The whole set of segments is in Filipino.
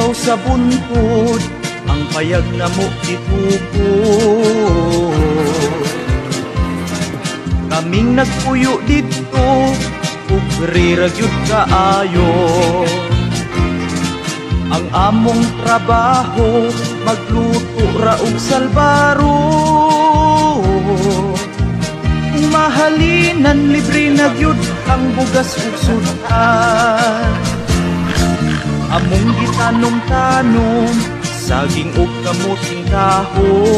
ikaw sa buntod, ang payag na mo itukod. Kaming nagpuyo dito, ukri ragyod kaayo. Ang among trabaho, magluto ra og salbaro. Mahalinan libre na gyud ang bugas ug sudan. Among gitanong-tanong, saging ug kamuting kahoy.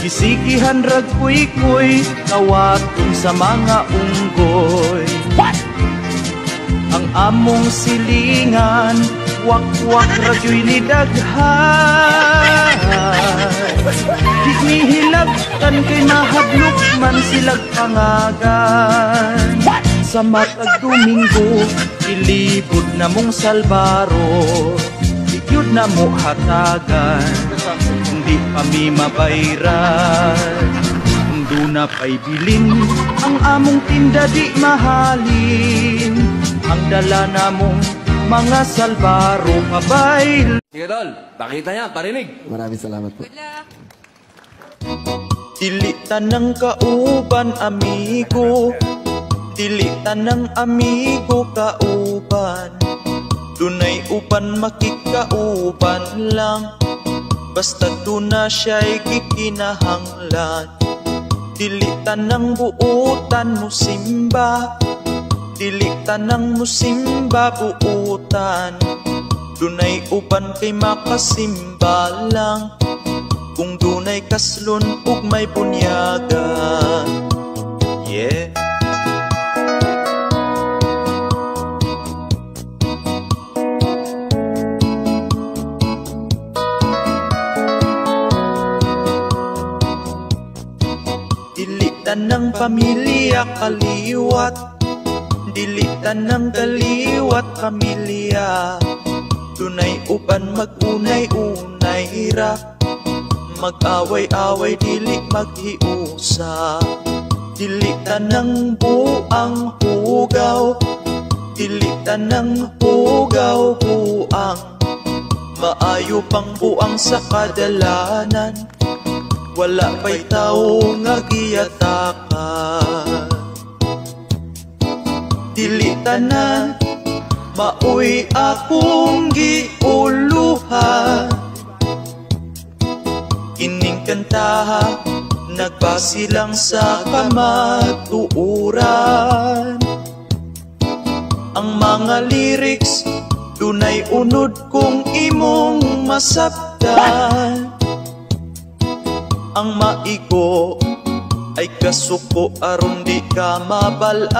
Gisigihan rag kuy-kuy, kawaton sa mga unggoy. Ang among silingan, wak-wak radyo'y nidaghan. Di nihilagkan kay mahadlok man silag pangagan. Sa matag Domingo, ilibod na mong salbaro. Ikyod na mo hatagan, hindi kami mabayran. Kung doon na pa'y bilin, ang among tinda di mahalin. Ang dala na mong mga salbaro kabayl. Sige tol, pakita niya, parinig. Maraming salamat po. Dilitan ng kauban, amigo. Dilitan ng amigo, kauban. Dunay uban, makikauban lang. Basta doon na siya'y kikinahanglan. Dilitan ng buutan, musimba. Dilitan ng musimba, buutan. Dunay uban kay makasimba lang. Kung dunay kaslon ug may bunyaga. Yeah. Dilitan ng pamilya kaliwat. Dilitan ng kaliwat pamilya. Dunay uban magunay-unay ra. Mag-away-away dili maghiusa. Dilitan ng buang hugaw. Dilitan ng hugaw buang. Maayo pang buang sa kadalanan. Wala pa'y tao nga giyatakan. Dilitan na maoy akong giuluhan. Kining kantaha nagbasi lang sa kamatuuran. Ang mga lyrics dunay unod kung imong masabtan. Ang maigo ay kasuko aron di ka mabalaan.